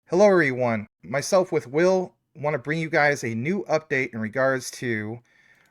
Hello, everyone. Myself with Will want to bring you guys a new update in regards to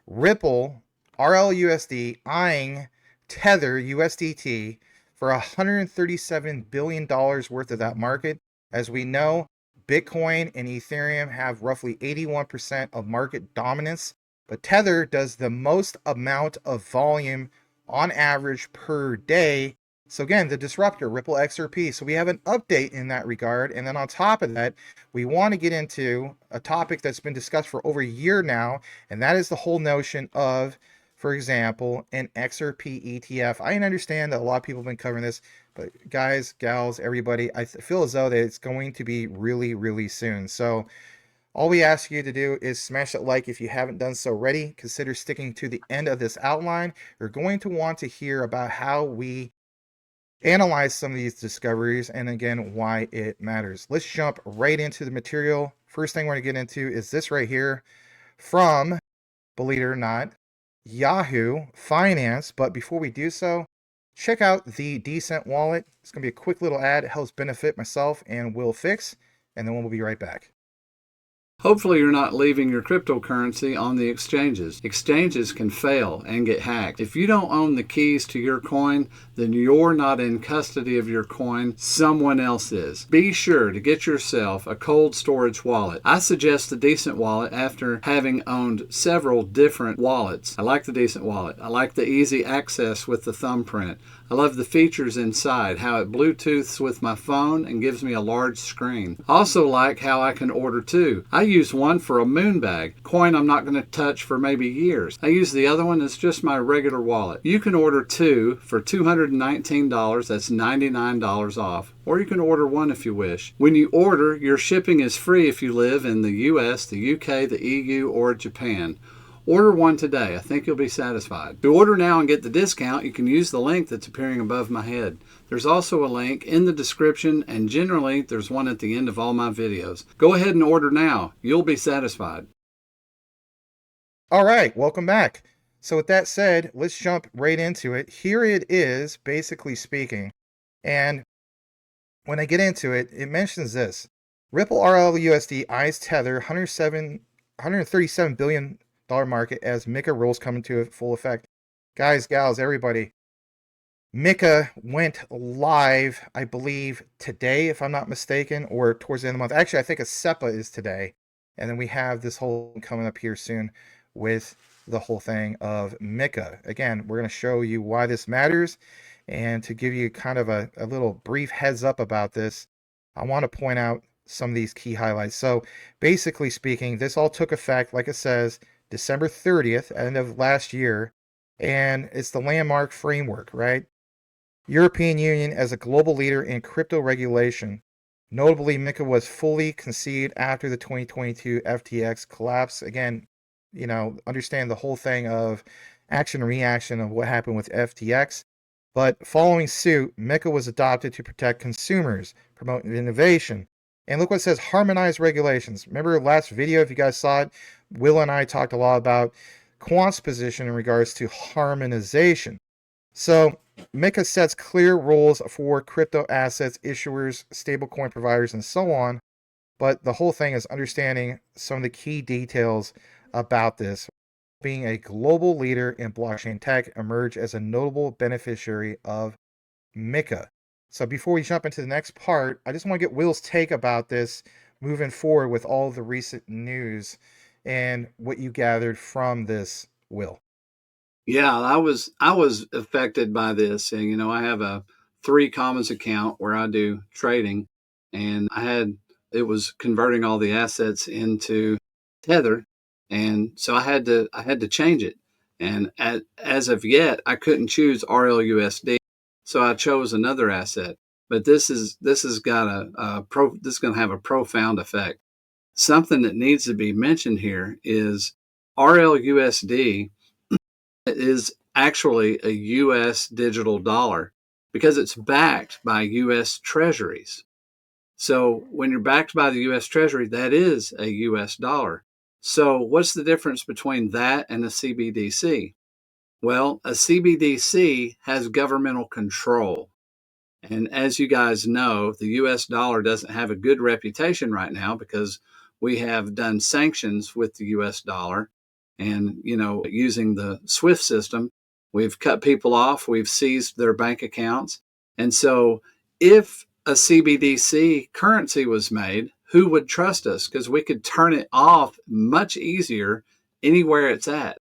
Ripple RLUSD eyeing Tether USDT for $137 billion worth of that market. As we know, Bitcoin and Ethereum have roughly 81% of market dominance, but Tether does the most amount of volume on average per day. So again, the disruptor, Ripple XRP. So we have an update in that regard. And then on top of that, we want to get into a topic that's been discussed for over a year now, and that is the whole notion of, for example, an XRP ETF. I understand that a lot of people have been covering this, but guys, gals, everybody, I feel as though that it's going to be really, really soon. So all we ask you to do is smash that like if you haven't done so already. Consider sticking to the end of this outline. You're going to want to hear about how we analyze some of these discoveries and again why it matters. Let's jump right into the material. First thing we're going to get into is this right here from, believe it or not, Yahoo Finance. But before we do so, check out the Decent wallet. It's going to be a quick little ad. It helps benefit myself and Will Fix, and then we'll be right back. Hopefully you're not leaving your cryptocurrency on the exchanges. Exchanges can fail and get hacked. If you don't own the keys to your coin, then you're not in custody of your coin, someone else is. Be sure to get yourself a cold storage wallet. I suggest the Decent wallet after having owned several different wallets. I like the Decent wallet. I like the easy access with the thumbprint. I love the features inside, how it Bluetooths with my phone and gives me a large screen. I also like how I can order two. I use one for a moon bag, coin I'm not going to touch for maybe years. I use the other one as just my regular wallet. You can order two for $219, that's $99 off. Or you can order one if you wish. When you order, your shipping is free if you live in the US, the UK, the EU, or Japan. Order one today. I think you'll be satisfied. To order now and get the discount, you can use the link that's appearing above my head. There's also a link in the description, and generally there's one at the end of all my videos. Go ahead and order now. You'll be satisfied. All right, welcome back. So with that said, let's jump right into it. Here it is, basically speaking. And when I get into it, it mentions this. Ripple RLUSD eyes Tether $137 billion market as MiCA rules come into full effect. Guys, gals, everybody, MiCA went live, I believe, today, if I'm not mistaken, or towards the end of the month. Actually, I think a SEPA is today. And then we have this whole coming up here soon with the whole thing of MiCA. Again, we're going to show you why this matters. And to give you kind of a little brief heads up about this, I want to point out some of these key highlights. So basically speaking, this all took effect, like it says, December 30th, end of last year. And it's the landmark framework, right? European Union as a global leader in crypto regulation. Notably, MiCA was fully conceived after the 2022 FTX collapse. Again, understand the whole thing of action and reaction of what happened with FTX. But following suit, MiCA was adopted to protect consumers, promote innovation. And look what it says, harmonized regulations. Remember last video, if you guys saw it, Will and I talked a lot about Quant's position in regards to harmonization. So MiCA sets clear rules for crypto assets, issuers, stablecoin providers, and so on. But the whole thing is understanding some of the key details about this. Being a global leader in blockchain tech, emerge as a notable beneficiary of MiCA. So before we jump into the next part, I just want to get Will's take about this moving forward with all the recent news and what you gathered from this, Will. Yeah, I was affected by this, and I have a three commons account where I do trading, and it was converting all the assets into Tether, and so I had to change it, and as of yet I couldn't choose RLUSD, so I chose another asset. But this has got this is going to have a profound effect. Something that needs to be mentioned here is RLUSD is actually a US digital dollar because it's backed by US treasuries. So when you're backed by the US Treasury, that is a US dollar. So what's the difference between that and a CBDC? Well, a CBDC has governmental control. And as you guys know, the US dollar doesn't have a good reputation right now because we have done sanctions with the US dollar. And, using the SWIFT system, we've cut people off, we've seized their bank accounts. And so if a CBDC currency was made, who would trust us? Because we could turn it off much easier anywhere it's at.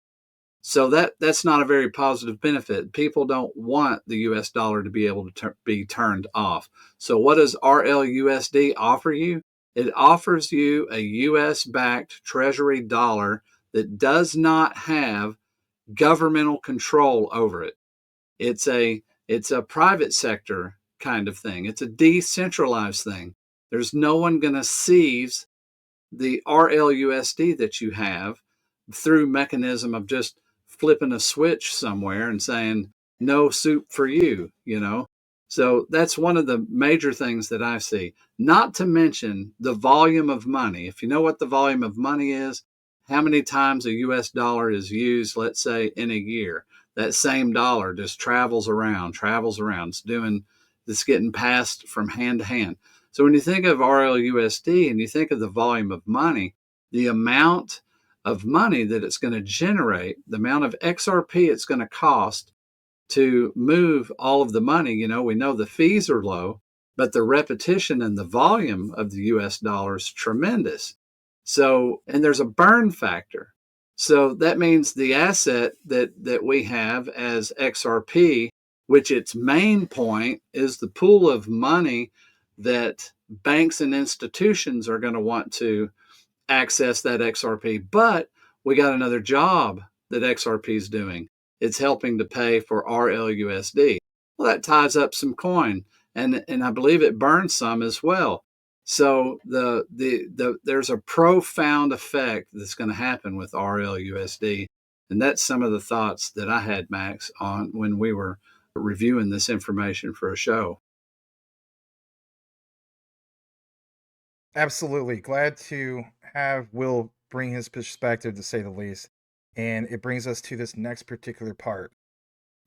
So that's not a very positive benefit. People don't want the US dollar to be able to be turned off. So what does RLUSD offer you? It offers you a US backed treasury dollar that does not have governmental control over it. It's a private sector kind of thing. It's a decentralized thing. There's no one going to seize the RLUSD that you have through mechanism of just flipping a switch somewhere and saying no soup for you. So that's one of the major things that I see. Not to mention the volume of money. If you know what the volume of money is, how many times a US dollar is used, let's say, in a year, that same dollar just travels around. It's getting passed from hand to hand. So when you think of RLUSD and you think of the volume of money, the amount of money that it's going to generate, the amount of XRP it's going to cost to move all of the money, we know the fees are low, but the repetition and the volume of the US dollar is tremendous. So, and there's a burn factor. So that means the asset that we have as XRP, which its main point is the pool of money that banks and institutions are going to want to access that XRP. But we got another job that XRP is doing. It's helping to pay for RLUSD. Well, that ties up some coin, and I believe it burns some as well. So there's a profound effect that's going to happen with RLUSD, and that's some of the thoughts that I had, Max, on when we were reviewing this information for a show. Absolutely. Glad to have Will bring his perspective, to say the least. And it brings us to this next particular part.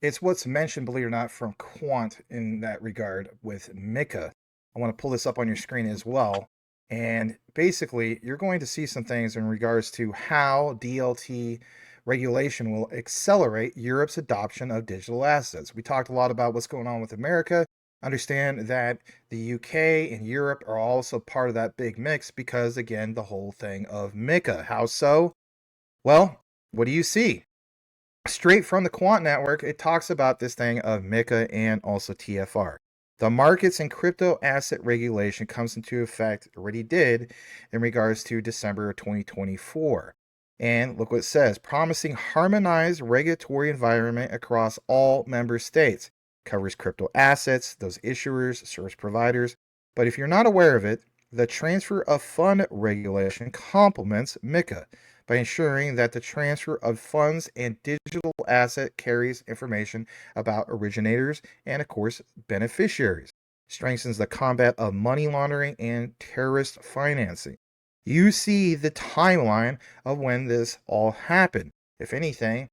It's what's mentioned, believe it or not, from Quant in that regard with Mika. I want to pull this up on your screen as well. And basically, you're going to see some things in regards to how DLT regulation will accelerate Europe's adoption of digital assets. We talked a lot about what's going on with America. Understand that the UK and Europe are also part of that big mix because, again, the whole thing of Mika. How so? Well, what do you see? Straight from the Quant Network, it talks about this thing of Mika and also TFR. The markets and crypto asset regulation comes into effect, already did, in regards to December of 2024. And look what it says, promising harmonized regulatory environment across all member states. Covers crypto assets, those issuers, service providers. But if you're not aware of it, the transfer of fund regulation complements Mika by ensuring that the transfer of funds and digital asset carries information about originators and, of course, beneficiaries. Strengthens the combat of money laundering and terrorist financing. You see the timeline of when this all happened. If anything,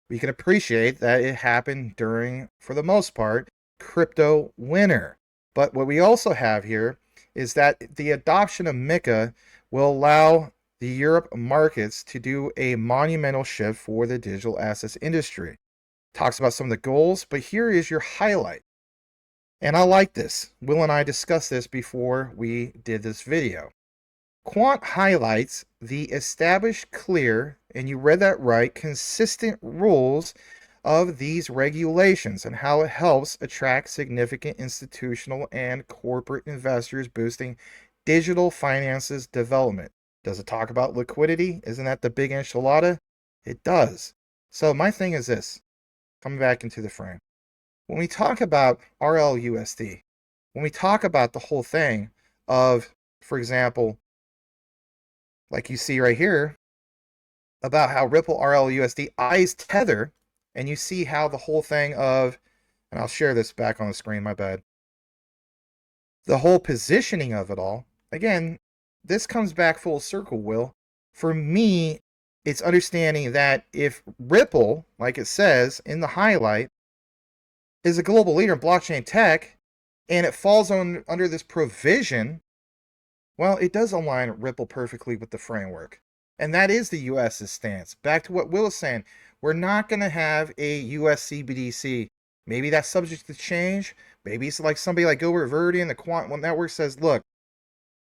we can appreciate that it happened during, for the most part, crypto winter. But what we also have here is that the adoption of Mika will allow the Europe markets to do a monumental shift for the digital assets industry. Talks about some of the goals, but here is your highlight. And I like this. Will and I discussed this before we did this video. Quant highlights the established, clear, and you read that right, consistent rules of these regulations and how it helps attract significant institutional and corporate investors, boosting digital finances development. Does it talk about liquidity? Isn't that the big enchilada? It does. So my thing is this, coming back into the frame. When we talk about RLUSD, when we talk about the whole thing of, for example, like you see right here, about how Ripple RLUSD eyes Tether, and you see how the whole thing of, and I'll share this back on the screen, my bad. The whole positioning of it all, again, this comes back full circle, Will. For me, it's understanding that if Ripple, like it says in the highlight, is a global leader in blockchain tech, and it falls under this provision, well, it does align Ripple perfectly with the framework. And that is the US's stance. Back to what Will is saying, we're not going to have a US CBDC. Maybe that's subject to change. Maybe it's like somebody like Gilbert Verdi and the Quant Network says, look,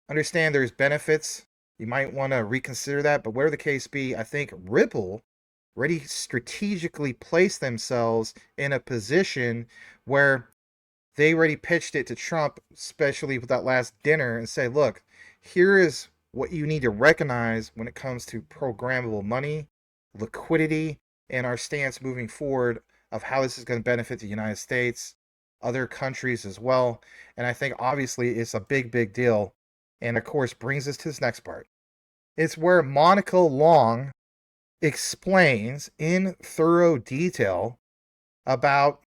understand there's benefits. You might want to reconsider that. But whatever the case be, I think Ripple already strategically placed themselves in a position where they already pitched it to Trump, especially with that last dinner, and say, look, here is what you need to recognize when it comes to programmable money, liquidity, and our stance moving forward of how this is going to benefit the United States, other countries as well. And I think obviously it's a big, big deal. And of course, brings us to this next part. It's where Monica Long explains in thorough detail about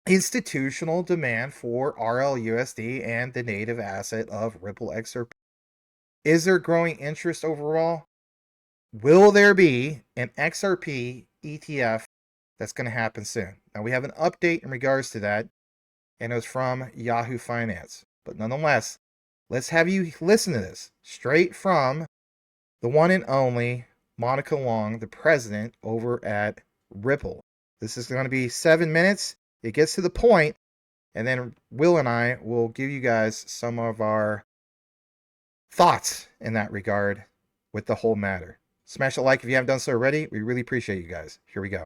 institutional demand for RLUSD and the native asset of Ripple XRP. Is there growing interest overall? Will there be an XRP ETF that's going to happen soon? Now, we have an update in regards to that, and it was from Yahoo Finance. But nonetheless, let's have you listen to this straight from the one and only Monica Long, the president over at Ripple. This is going to be 7 minutes. It gets to the point, and then Will and I will give you guys some of our thoughts in that regard with the whole matter. Smash a like if you haven't done so already. We really appreciate you guys. Here we go.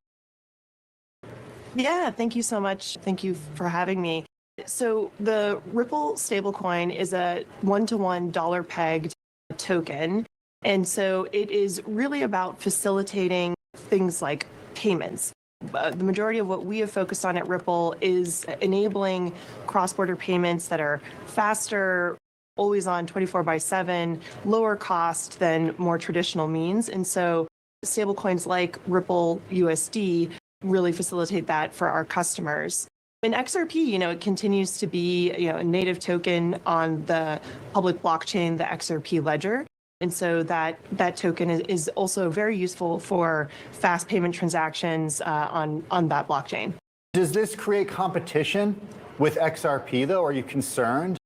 Yeah, thank you so much. Thank you for having me. So the Ripple stablecoin is a one-to-one dollar pegged token. And so it is really about facilitating things like payments. The majority of what we have focused on at Ripple is enabling cross-border payments that are faster, always on 24/7, lower cost than more traditional means. And so stablecoins like Ripple USD really facilitate that for our customers. In XRP, it continues to be, a native token on the public blockchain, the XRP ledger. And so that token is also very useful for fast payment transactions on that blockchain. Does this create competition with XRP, though? Are you concerned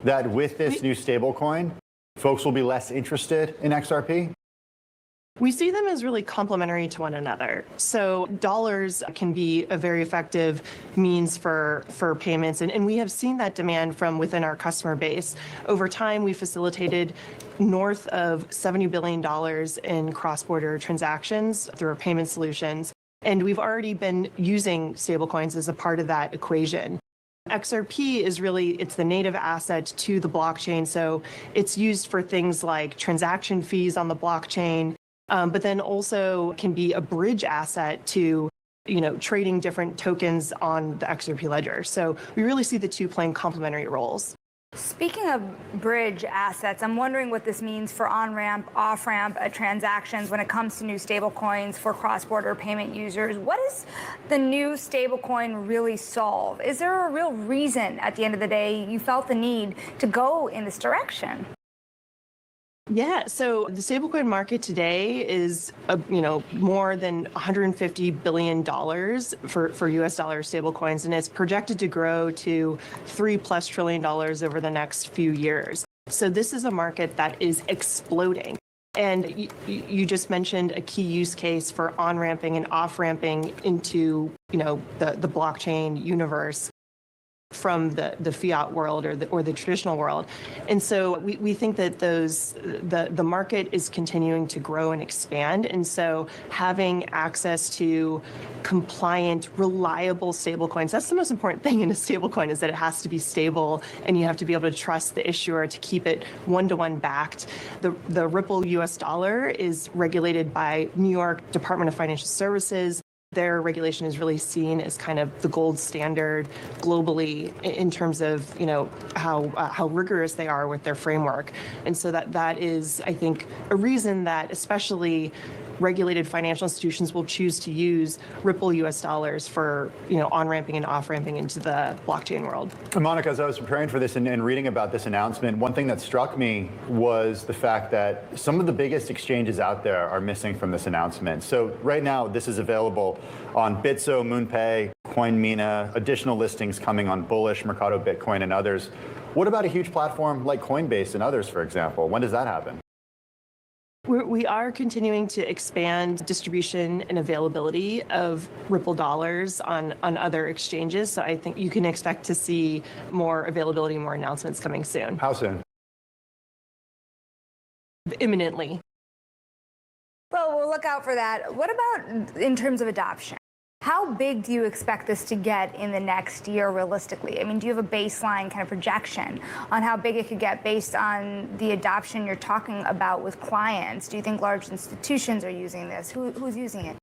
that with this new stablecoin, folks will be less interested in XRP? We see them as really complementary to one another. So dollars can be a very effective means for payments. And we have seen that demand from within our customer base. Over time, we facilitated north of $70 billion in cross-border transactions through our payment solutions. And we've already been using stablecoins as a part of that equation. XRP is it's the native asset to the blockchain. So it's used for things like transaction fees on the blockchain, but then also can be a bridge asset to, trading different tokens on the XRP ledger. So we really see the two playing complementary roles. Speaking of bridge assets, I'm wondering what this means for on-ramp, off-ramp transactions when it comes to new stablecoins for cross-border payment users. What does the new stablecoin really solve? Is there a real reason at the end of the day you felt the need to go in this direction? Yeah, so the stablecoin market today is, more than $150 billion for US dollar stablecoins, and it's projected to grow to $3+ trillion over the next few years. So this is a market that is exploding. And you just mentioned a key use case for on-ramping and off-ramping into, the blockchain universe from the fiat world or the traditional world. And so we think that the market is continuing to grow and expand. And so having access to compliant, reliable stablecoins, that's the most important thing in a stablecoin, is that it has to be stable and you have to be able to trust the issuer to keep it one-to-one backed. The Ripple US dollar is regulated by New York Department of Financial Services. Their regulation is really seen as kind of the gold standard globally in terms of, how rigorous they are with their framework. And so that is, I think, a reason that especially regulated financial institutions will choose to use Ripple US dollars for, on-ramping and off-ramping into the blockchain world. Monica, as I was preparing for this and reading about this announcement, one thing that struck me was the fact that some of the biggest exchanges out there are missing from this announcement. So right now, this is available on Bitso, MoonPay, CoinMina, additional listings coming on Bullish, Mercado Bitcoin, and others. What about a huge platform like Coinbase and others, for example? When does that happen? We are continuing to expand distribution and availability of Ripple dollars on other exchanges. So I think you can expect to see more availability, more announcements coming soon. How soon? Imminently. Well, we'll look out for that. What about in terms of adoption? How big do you expect this to get in the next year realistically? I mean, do you have a baseline kind of projection on how big it could get based on the adoption you're talking about with clients? Do you think large institutions are using this? Who's using it?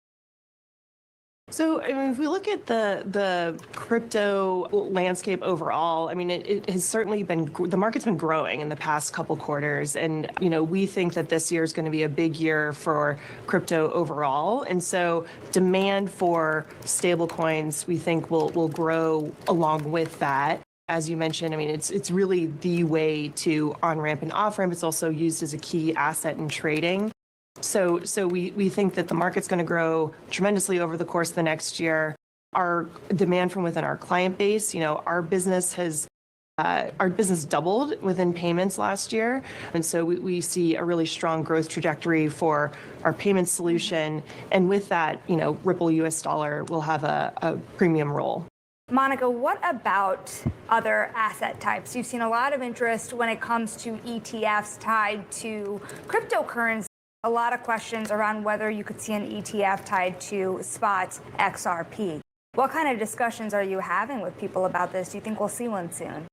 So, I mean, if we look at the crypto landscape overall, I mean, it has certainly been, the market's been growing in the past couple quarters. And, we think that this year is going to be a big year for crypto overall. And so demand for stable coins, we think will grow along with that. As you mentioned, I mean, it's really the way to on-ramp and off-ramp. It's also used as a key asset in trading. So we think that the market's going to grow tremendously over the course of the next year. Our demand from within our client base, our business doubled within payments last year. And so we see a really strong growth trajectory for our payment solution. And with that, Ripple US dollar will have a premium role. Monica, what about other asset types? You've seen a lot of interest when it comes to ETFs tied to cryptocurrency. A lot of questions around whether you could see an ETF tied to spot XRP. What kind of discussions are you having with people about this? Do you think we'll see one soon?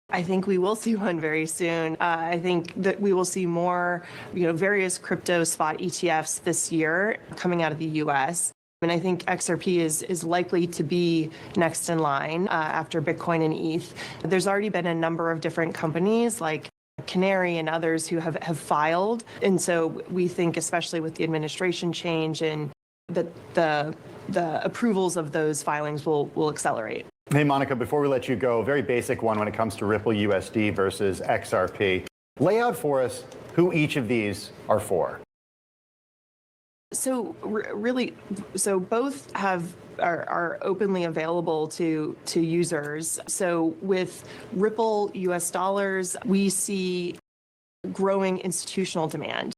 I think we will see one very soon. I think that we will see more, various crypto spot ETFs this year coming out of the US. And I think XRP is likely to be next in line after Bitcoin and ETH. There's already been a number of different companies like Canary and others who have filed. And so we think, especially with the administration change, and that the approvals of those filings will accelerate. Hey, Monica, before we let you go, very basic one when it comes to Ripple USD versus XRP. Lay out for us who each of these are for. So both are openly available to users. So with Ripple US dollars, we see growing institutional demand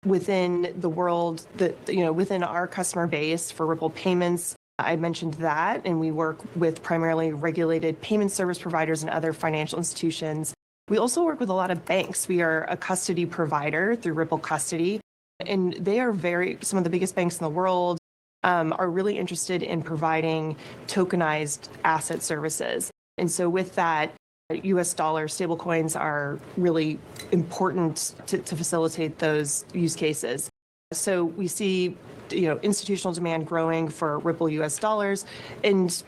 within the world within our customer base for Ripple payments. I mentioned that, and we work with primarily regulated payment service providers and other financial institutions. We also work with a lot of banks. We are a custody provider through Ripple Custody. And they are some of the biggest banks in the world are really interested in providing tokenized asset services. And so with that, US dollar stablecoins are really important to facilitate those use cases. So we see institutional demand growing for Ripple US dollars and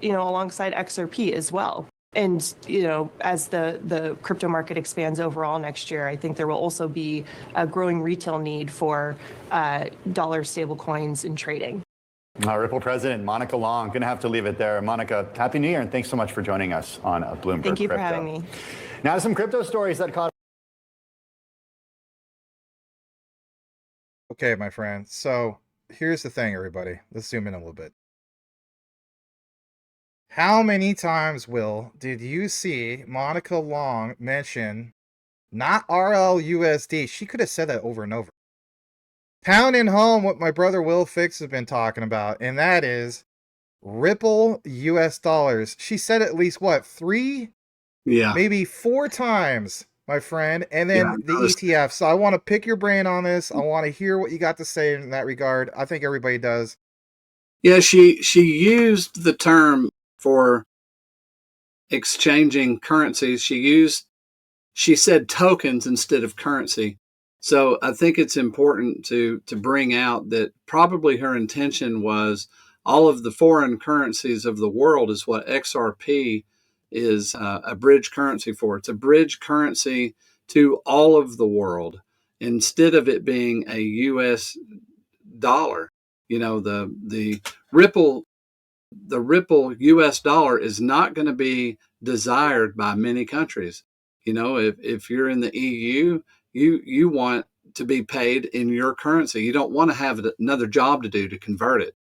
alongside XRP as well. And, as the crypto market expands overall next year, I think there will also be a growing retail need for dollar stable coins in trading. Ripple President Monica Long, going to have to leave it there. Monica, Happy New Year, and thanks so much for joining us on Bloomberg Thank you Crypto. for having me. Now to some crypto stories that caught. Okay, my friend. So here's the thing, everybody. Let's zoom in a little bit. How many times, Will, did you see Monica Long mention not RLUSD? She could have said that over and over. Pounding home what my brother Will Fix has been talking about, and that is Ripple US dollars. She said at least, what, 3? Yeah. Maybe 4 times, my friend. And then the ETF. So I want to pick your brain on this. I want to hear what you got to say in that regard. I think everybody does. Yeah, she used the term for exchanging currencies. She said tokens instead of currency. So I think it's important to bring out that probably her intention was all of the foreign currencies of the world is what XRP is a bridge currency for. It's a bridge currency to all of the world instead of it being a US dollar. The Ripple US dollar is not going to be desired by many countries. If you're in the EU, you want to be paid in your currency. You don't want to have another job to do to convert it.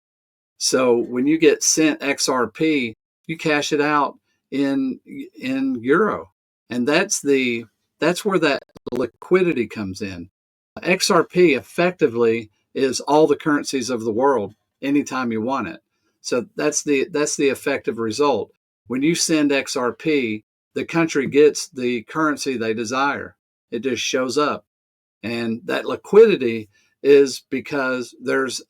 So when you get sent XRP, you cash it out in euro, and that's where that liquidity comes in. XRP effectively is all the currencies of the world anytime you want it. So that's the effective result. When you send XRP, the country gets the currency they desire. It just shows up. And that liquidity is because there's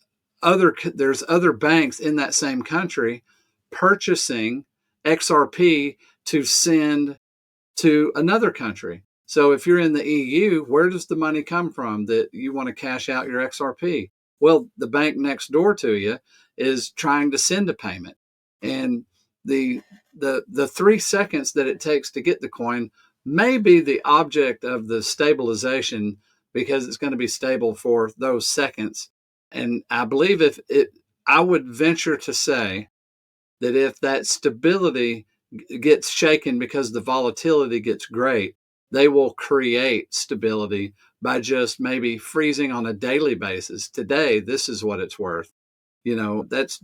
other banks in that same country purchasing XRP to send to another country. So if you're in the EU, where does the money come from that you want to cash out your XRP? Well, the bank next door to you is trying to send a payment. And the 3 seconds that it takes to get the coin may be the object of the stabilization, because it's going to be stable for those seconds. And I believe I would venture to say that if that stability gets shaken because the volatility gets great, they will create stability by just maybe freezing on a daily basis. Today, this is what it's worth. That's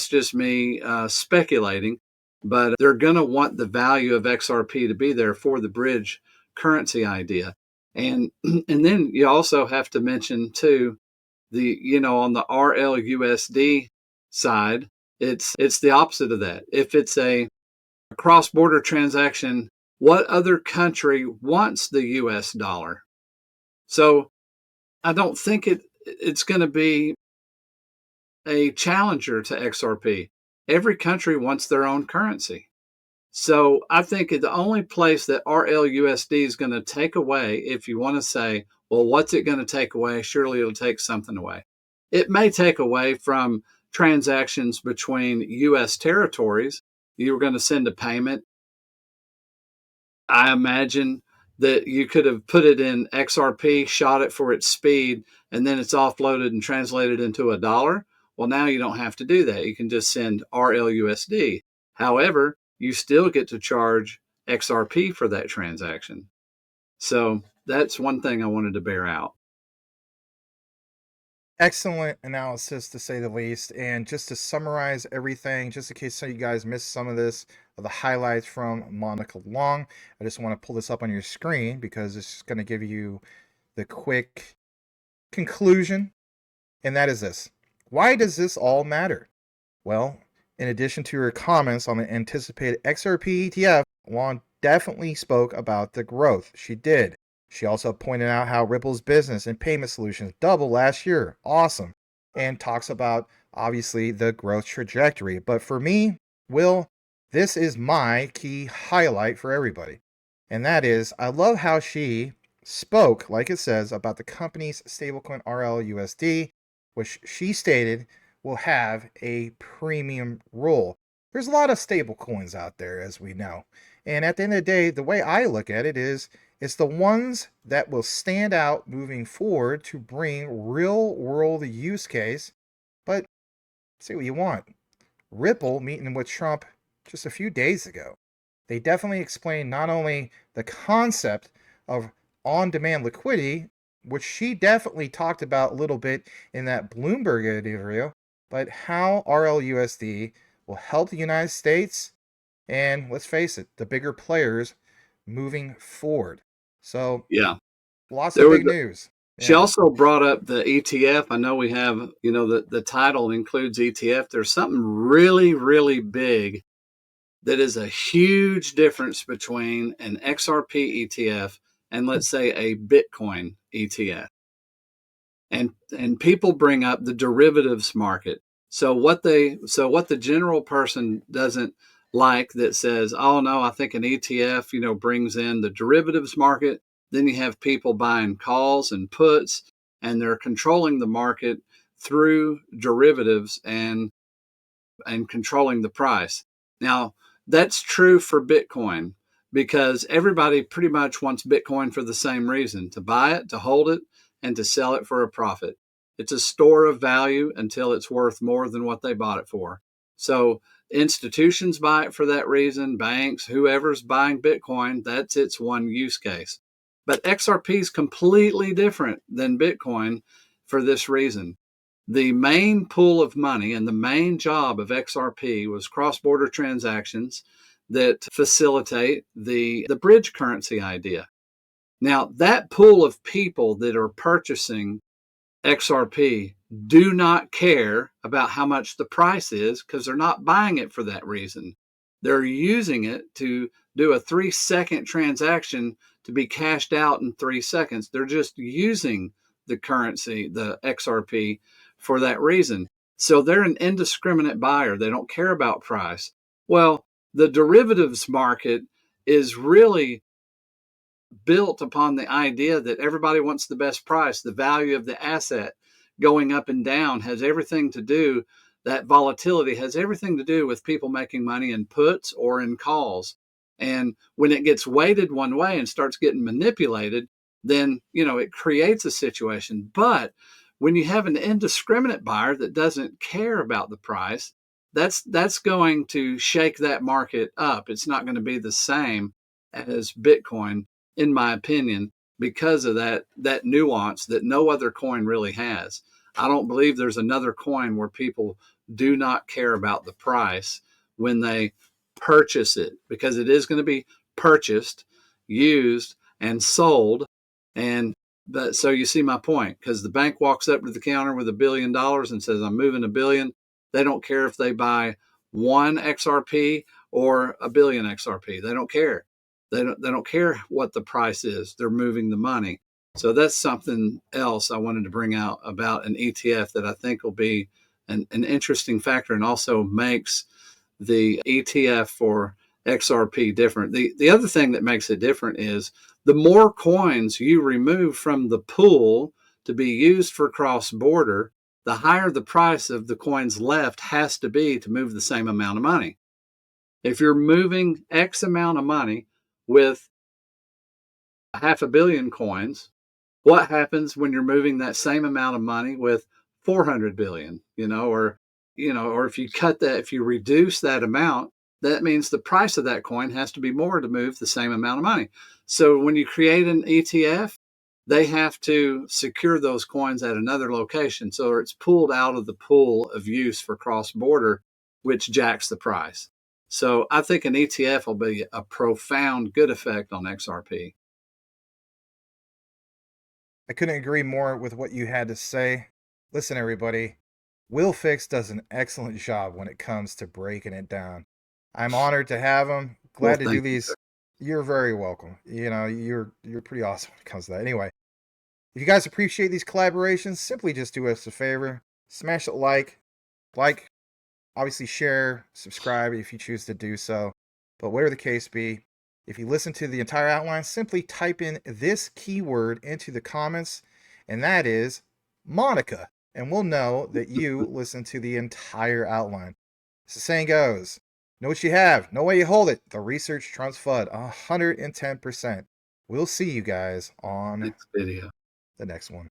just me speculating, but they're going to want the value of XRP to be there for the bridge currency idea. And and then you also have to mention too, on the RLUSD side, it's the opposite of that. If it's a cross-border transaction, what other country wants the US dollar? So I don't think it's going to be a challenger to XRP. Every country wants their own currency. So I think the only place that RLUSD is going to take away, if you want to say, well, what's it going to take away? Surely it'll take something away. It may take away from transactions between U.S. territories. You were going to send a payment. I imagine that you could have put it in XRP, shot it for its speed, and then it's offloaded and translated into a dollar. Well, now you don't have to do that. You can just send RLUSD. However, you still get to charge XRP for that transaction. So that's one thing I wanted to bear out. Excellent analysis, to say the least. And just to summarize everything, just in case some of you guys missed some of this, the highlights from Monica Long, I just want to pull this up on your screen because it's going to give you the quick conclusion. And that is this. Why does this all matter? Well, in addition to her comments on the anticipated XRP ETF, Long definitely spoke about the growth. She did. She also pointed out how Ripple's business and payment solutions doubled last year. Awesome. And talks about, obviously, the growth trajectory. But for me, Will, this is my key highlight for everybody. And that is, I love how she spoke, like it says, about the company's stablecoin RLUSD, which she stated will have a premium role. There's a lot of stablecoins out there, as we know. And at the end of the day, the way I look at it is, it's the ones that will stand out moving forward to bring real world use case. But say what you want. Ripple meeting with Trump just a few days ago, they definitely explained not only the concept of on-demand liquidity, which she definitely talked about a little bit in that Bloomberg interview, but how RLUSD will help the United States and, let's face it, the bigger players moving forward. So, yeah, lots of big news. She also brought up the ETF. I know we have, the title includes ETF. There's something really, really big that is a huge difference between an XRP ETF and, let's say, a Bitcoin ETF. And people bring up the derivatives market. So what the general person doesn't like, that says, oh no, I think an ETF, brings in the derivatives market. Then you have people buying calls and puts, and they're controlling the market through derivatives and controlling the price. Now, that's true for Bitcoin, because everybody pretty much wants Bitcoin for the same reason: to buy it, to hold it, and to sell it for a profit. It's a store of value until it's worth more than what they bought it for. So institutions buy it for that reason. Banks, whoever's buying Bitcoin, that's its one use case. But XRP is completely different than Bitcoin for this reason. The main pool of money and the main job of XRP was cross-border transactions that facilitate the bridge currency idea. Now, that pool of people that are purchasing XRP do not care about how much the price is because they're not buying it for that reason. They're using it to do a 3-second transaction to be cashed out in 3 seconds. They're just using the currency, the XRP, for that reason. So they're an indiscriminate buyer. They don't care about price. Well, the derivatives market is really built upon the idea that everybody wants the best price. The value of the asset going up and down has everything to do, that volatility has everything to do with people making money in puts or in calls. And when it gets weighted one way and starts getting manipulated, then, it creates a situation. But when you have an indiscriminate buyer that doesn't care about the price, that's going to shake that market up. It's not going to be the same as Bitcoin, in my opinion, because of that nuance that no other coin really has. I don't believe there's another coin where people do not care about the price when they purchase it, because it is going to be purchased, used, and sold. But so you see my point, because the bank walks up to the counter with $1 billion and says, I'm moving $1 billion. They don't care if they buy 1 XRP or 1 billion XRP. They don't care. They don't care what the price is. They're moving the money. So that's something else I wanted to bring out about an ETF that I think will be an interesting factor, and also makes the ETF for XRP different. The other thing that makes it different is the more coins you remove from the pool to be used for cross-border, the higher the price of the coins left has to be to move the same amount of money. If you're moving X amount of money with 500 million coins, what happens when you're moving that same amount of money with 400 billion, or if you cut that, if you reduce that amount, that means the price of that coin has to be more to move the same amount of money. So when you create an ETF, they have to secure those coins at another location. So it's pulled out of the pool of use for cross-border, which jacks the price. So I think an ETF will be a profound good effect on XRP. I couldn't agree more with what you had to say. Listen, everybody, Will Fix does an excellent job when it comes to breaking it down. I'm honored to have him. Glad to do these. You're very welcome. You're pretty awesome when it comes to that. Anyway, if you guys appreciate these collaborations, simply just do us a favor. Smash it like, obviously share, subscribe if you choose to do so. But whatever the case be, if you listen to the entire outline, simply type in this keyword into the comments, and that is Monica, and we'll know that you listened to the entire outline. As the saying goes, know what you have, know where you hold it. The research trumps FUD 110%. We'll see you guys on Next video. the next one.